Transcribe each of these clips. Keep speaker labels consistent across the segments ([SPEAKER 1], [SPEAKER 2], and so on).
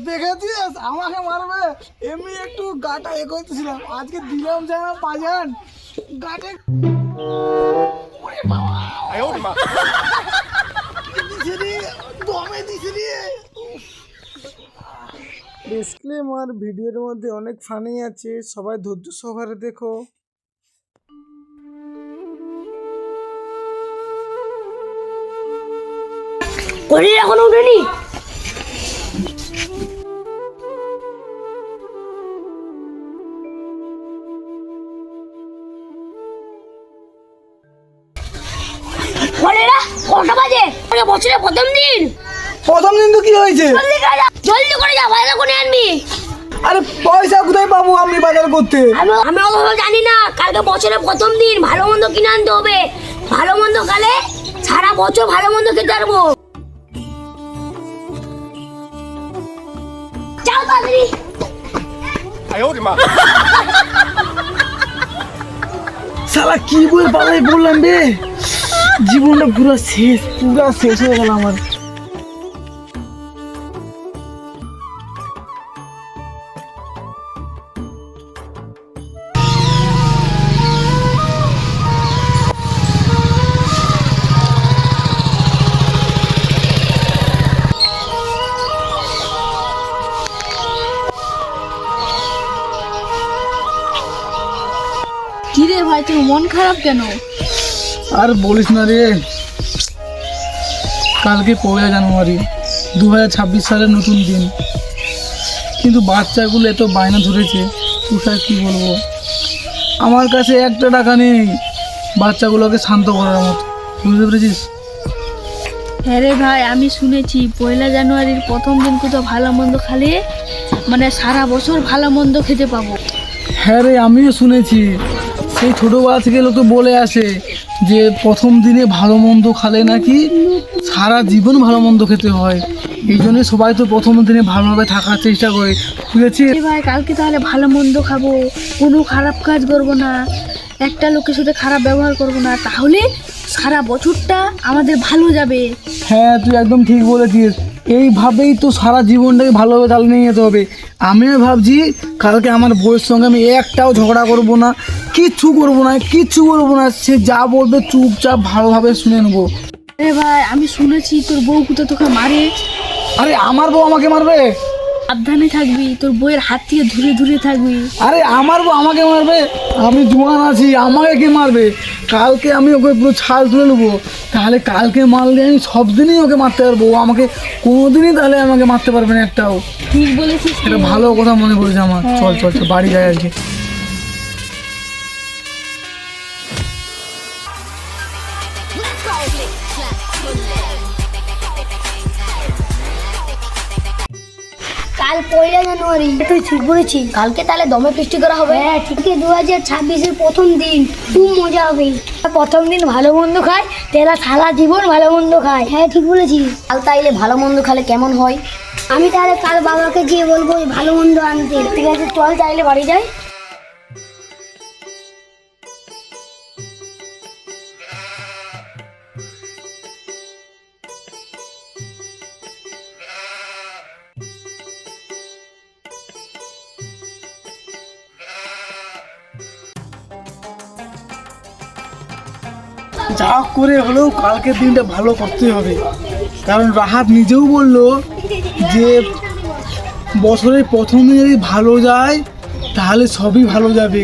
[SPEAKER 1] দেখেছিস আমাকে মারবে, এমনি একটু গাটা এ করতেছিলাম, আজকে দিলাম যারা বাজান গাটে ডিসক্লেমার, ভিডিওর মধ্যে অনেক ফানি আছে, সবাই ধৈর্য সহকারে দেখো।
[SPEAKER 2] এখন উঠেনি। কটা বাজে? বছরের প্রথম দিন।
[SPEAKER 1] প্রথম দিন তো কি হয়েছে?
[SPEAKER 2] জলদি করে যা, বাজার করে আনবি।
[SPEAKER 1] আরে পয়সা কোথায় পাবো আমি বাজার করতে?
[SPEAKER 2] আমি অত জানি না। কালকে বছরের প্রথম দিন, ভালো মন্দ কিনে আনতে হবে। ভালো মন্দ খেলে সারা বছর ভালো মন্দ খেতে পারবো। যাও তাড়াতাড়ি।
[SPEAKER 1] শালা কি বলে পালাই বললাম রে, জীবনটা পুরো শেষ হয়ে গেল আমার।
[SPEAKER 3] কিরে ভাই, তোর মন খারাপ কেন?
[SPEAKER 1] আর বলিস না রে, কালকে 1 জানুয়ারি 2026 সালের নতুন দিন, কিন্তু বাচ্চাগুলো এত বায়না ধরেছে, তুষার কি বলবো। আমার কাছে একটা টাকা নেই বাচ্চাগুলোকে শান্ত করার মতো, বুঝতে পেরেছিস?
[SPEAKER 3] হ্যাঁ রে ভাই, আমি শুনেছি 1 জানুয়ারির প্রথম দিন কোথাও ভালো মন্দ খালে মানে সারা বছর ভালো মন্দ খেতে পাবো।
[SPEAKER 1] হ্যাঁ রে, আমিও শুনেছি, সেই ছোটোবেলা থেকে লোকে বলে আসে যে প্রথম দিনে ভালো মন্দ খালে নাকি সারা জীবন ভালো মন্দ খেতে হয়। এই জন্যে সবাই তো প্রথম দিনে ভালোভাবে থাকার চেষ্টা করে, বুঝেছিস?
[SPEAKER 3] ভাই কালকে তাহলে ভালো মন্দ খাবো, কোনো খারাপ কাজ করব না, একটা লোকের সাথে খারাপ ব্যবহার করব না, তাহলে সারা বছরটা আমাদের ভালো যাবে।
[SPEAKER 1] হ্যাঁ, তুই একদম ঠিক বলেছিস, এইভাবেই তো সারা জীবনটাকে ভালোভাবে চালিয়ে নিয়ে যেতে হবে। আমিও ভাবছি কালকে আমার বউয়ের সঙ্গে আমি একটাও ঝগড়া করব না, কিচ্ছু করবো না, সে যা বলবে চুপচাপ ভালোভাবে শুনে নেবো।
[SPEAKER 3] আরে ভাই, আমি শুনেছি তোর বউ কোথাও তোকে মারে।
[SPEAKER 1] আরে আমার বউ আমাকে মারবে?
[SPEAKER 3] সাবধানে থাকবি, তোর বউয়ের হাত থেকে দূরে থাকবি।
[SPEAKER 1] আরে আমার বউ আমাকে মারবে? আমি জোয়ান আছি, আমাকে কে মারবে? কালকে আমি ওকে পুরো ছাল তুলে নেবো, তাহলে কালকে মারলে আমি সব দিনই ওকে মারতে পারবো, আমাকে কোনোদিনই তাহলে আমাকে মারতে পারবে না একটাও।
[SPEAKER 3] ঠিক বলেছিস,
[SPEAKER 1] এটা ভালো কথা মনে পড়েছে আমার। চল বাড়ি যাই আজকে।
[SPEAKER 2] কাল 1 জানুয়ারি, তুই ঠিক বলেছিস। কালকে তাহলে দমে ফিস্টি করা হবে। হ্যাঁ ঠিক আছে, 2026-এর প্রথম দিন, খুব মজা হবে। প্রথম দিন ভালো মন্দ খায়, তেরা সারা জীবন ভালো মন্দ খায়। হ্যাঁ ঠিক বলেছিস। কাল তাইলে ভালো মন্দ খেলে কেমন হয়? আমি তাহলে কাল বাবাকে গিয়ে বলবো ভালো মন্দ আনতে। ঠিক আছে চল তাইলে বাড়ি যাই।
[SPEAKER 1] যা করে হলেও কালকের দিনটা ভালো করতে হবে, কারণ রাহাত নিজেও বললো যে বছরের প্রথম দিন যদি ভালো যায় তাহলে সবই ভালো যাবে।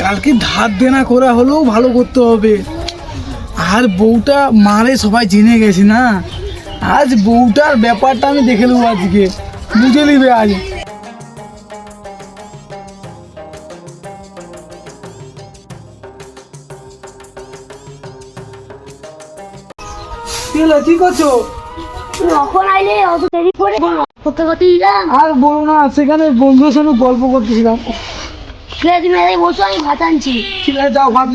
[SPEAKER 1] কালকে ধার দেনা করা হলেও ভালো করতে হবে। আর বউটা মারে সবাই জেনে গেছে না, আজ বউটার ব্যাপারটা আমি দেখে নেবো, আজকে বুঝে নিবে আজ। কি করছো?
[SPEAKER 2] কখন আইলে অত দেরি করে
[SPEAKER 1] আর বলো না, সেখানে বন্ধুদের সঙ্গে গল্প করতেছিলাম।
[SPEAKER 2] তুমি বসো, আমি ভাত আনছি।
[SPEAKER 1] ঠিক আছে যাও, ভাত।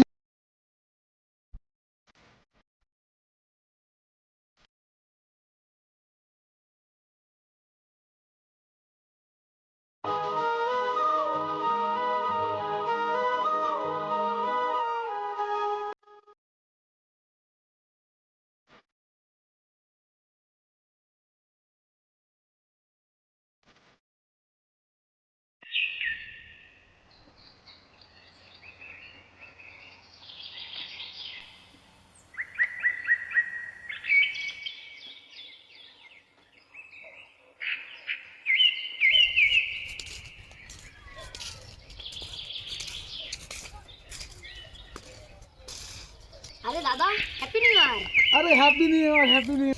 [SPEAKER 2] দাদা হ্যাপি নিউ ইয়ার।
[SPEAKER 1] আরে happy new year, happy new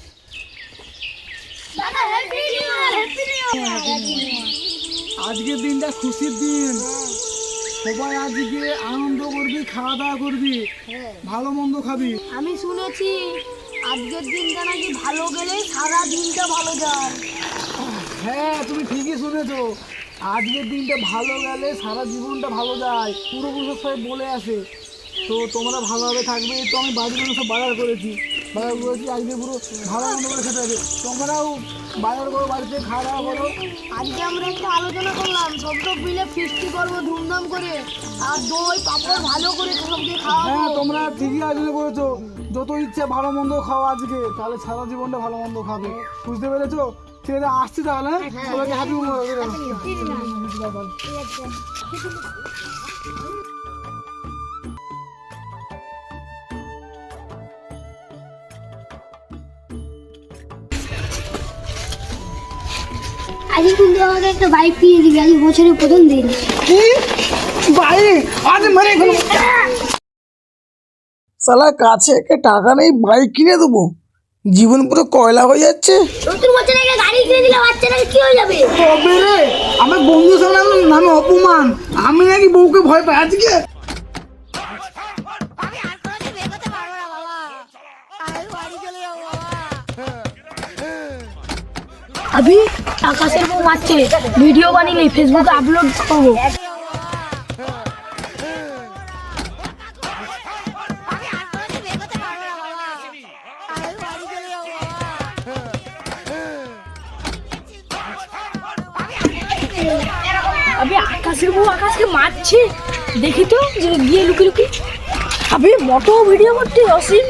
[SPEAKER 2] দাদা happy new year, happy new year.
[SPEAKER 1] আজকের দিনটা খুশির দিন, সবাই আজকে আনন্দ করবি, খাওয়া দাওয়া করবি, ভালো মন্দ খাবি।
[SPEAKER 2] আমি শুনেছি আজকের দিনটা নাকি ভালো গেলে সারা দিনটা ভালো যায়।
[SPEAKER 1] হ্যাঁ তুমি ঠিকই শুনেছো, আজকের দিনটা ভালো গেলে সারা জীবনটা ভালো যায়, পূর্বপুরুষ সবাই বলে আসে। তো তোমরা ভালোভাবে থাকবে, তো আমি বাড়ির জন্য সব বাজার করেছি আজকে পুরো ভালো মন্দ করে খেতে হবে। তোমরাও বাজার করো, বাড়িতে খাওয়া দাওয়া করো।
[SPEAKER 2] আজকে আমরা একটা আলোচনা করলাম, সব লোক মিলে ফিস্টি করবো ধুমধাম করে, আর দই পাপড় ভালো করে সবকে খাওয়াবো।
[SPEAKER 1] হ্যাঁ তোমরা ঠিকই আয়োজন করেছো, যত ইচ্ছা ভালো মন্দ খাওয়া আজকে, তাহলে সারা জীবনটা ভালো মন্দ খাবে, বুঝতে পেরেছো? ঠিক আছে আসছি তাহলে, সবাইকে হ্যাপি
[SPEAKER 2] আজকে কিন্তু আমাকে একটা বাইক কিনে দিবি, আজ বছরের প্রথম দিন।
[SPEAKER 1] কি বাইক? আজ মানে সালা কাছে একটা টাকা নেই, বাইক কিনে দেবো? জীবন পুরো কয়লা হয়ে যাচ্ছে।
[SPEAKER 2] নতুন বছরে একটা গাড়ি কিনে দিলে বাচ্চাটাকে কি হয়ে যাবে?
[SPEAKER 1] তবে রে আমার বন্ধু সামনে নামে অপমান, আমি নাকি বউকে ভয় পাই আজকে।
[SPEAKER 2] अभी আকাশের বউ মারছে, ভিডিও বানিয়ে ফেসবুকে আপলোড করবো। अभी আকাশের বউ আকাশকে মারছে, দেখি তো যে গিয়ে লুকি লুকি। अभी মোটো ভিডিও করতে অসীম।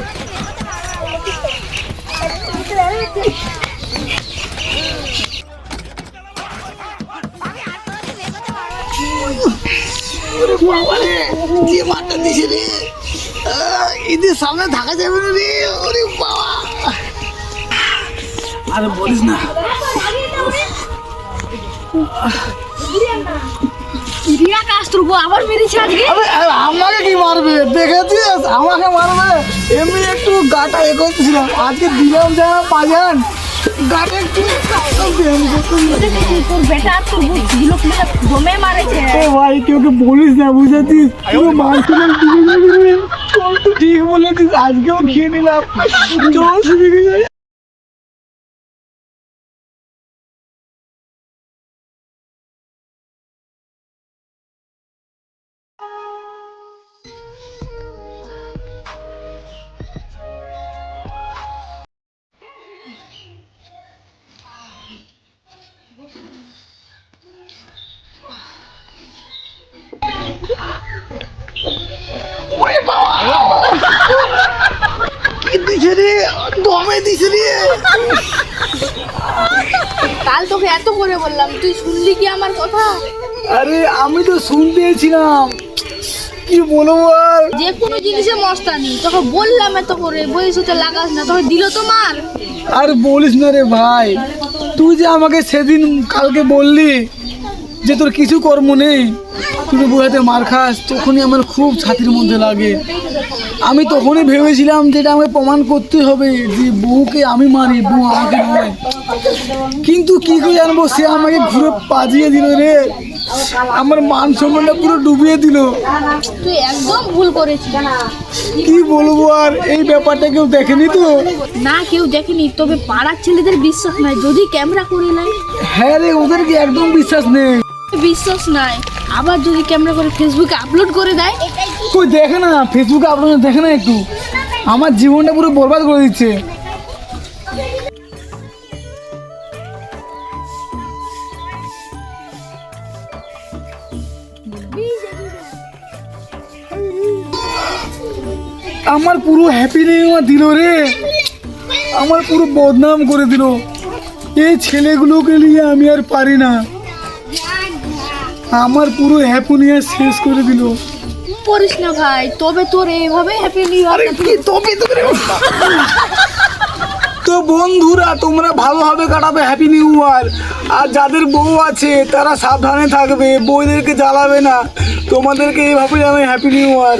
[SPEAKER 1] ঈদের সামনে থাকা যাবে না রে, ওরে বাবা। আরে বলিস না,
[SPEAKER 2] আবার মেরেছে আজকে।
[SPEAKER 1] আমাকে কি মারবে দেখেছিস? আমাকে মারবে এমনি একটু গাটা এ করতেছিলাম, আজকে দিলাম যা পাজান গাটা একটু
[SPEAKER 2] তোর বেটা আর তোর বউ দিলো কি দমে মারেছে।
[SPEAKER 1] ভাই কেউ বলিস না, বুঝেছিস? তুই মারছিলাম ঠিক বলেছিস, আজকেও খেয়ে নিলাম। চল শিখে যাই।
[SPEAKER 3] কাল তোকে এত করে বললাম, তুই শুনলি কি আমার কথা?
[SPEAKER 1] আরে আমি তো শুনতেছিলাম, কি বলবো আর।
[SPEAKER 3] যে কোনো জিনিসে মস্তানি, তোকে বললাম এত করে বয়স হতে লাগাস না, তোকে দিল তো মার।
[SPEAKER 1] আর বলিস না রে ভাই, তুই যে আমাকে সেদিন কালকে বললি যে তোর কিছু কর্ম নেই, তুই বইতে মার খাস, তখনই আমার খুব ছাতির মধ্যে লাগে। আমি তখনই ভেবেছিলাম যে এটা আমাকে প্রমাণ করতে হবে যে বউকে আমি মারি, বউ আমাকে নয়। কিন্তু কি করে জানবো, সে আমাকে ঘুরে পাজিয়ে দিল রে, আমার মান সম্মানটা পুরো ডুবিয়ে দিল।
[SPEAKER 3] তুই একদম ভুল করেছিস।
[SPEAKER 1] কি বলবো আর, এই ব্যাপারটা কেউ দেখেনি তো?
[SPEAKER 3] না কেউ দেখেনি, তবে পাড়ার ছেলেদের বিশ্বাস নাই, যদি ক্যামেরা করে নেয়।
[SPEAKER 1] হ্যাঁ রে, ওদেরকে একদম বিশ্বাস নেই।
[SPEAKER 3] বিশ্বাস নাই, আবার যদি ক্যামেরা করে ফেসবুকে আপলোড করে দেয়।
[SPEAKER 1] কই দেখে না, ফেসবুকে আপলোড দেখে না একটু, আমার জীবনটা পুরো বরবাদ করে দিচ্ছে। আমার পুরো হ্যাপি নিউ ইয়ার দিল রে, আমার পুরো বদনাম করে দিল। এই ছেলেগুলোকে নিয়ে আমি আর পারি না, আমার পুরো হ্যাপি নিউ ইয়ার শেষ করে দিল।
[SPEAKER 3] করিস না ভাই, তবে তোর এইভাবে হ্যাপি নিউ ইয়ার।
[SPEAKER 1] তো বন্ধুরা, তোমরা ভালোভাবে কাটাবে হ্যাপি নিউ ইয়ার, আর যাদের বউ আছে তারা সাবধানে থাকবে, বউদেরকে জ্বালাবে না। তোমাদেরকে এইভাবে আমি হ্যাপি নিউ ইয়ার।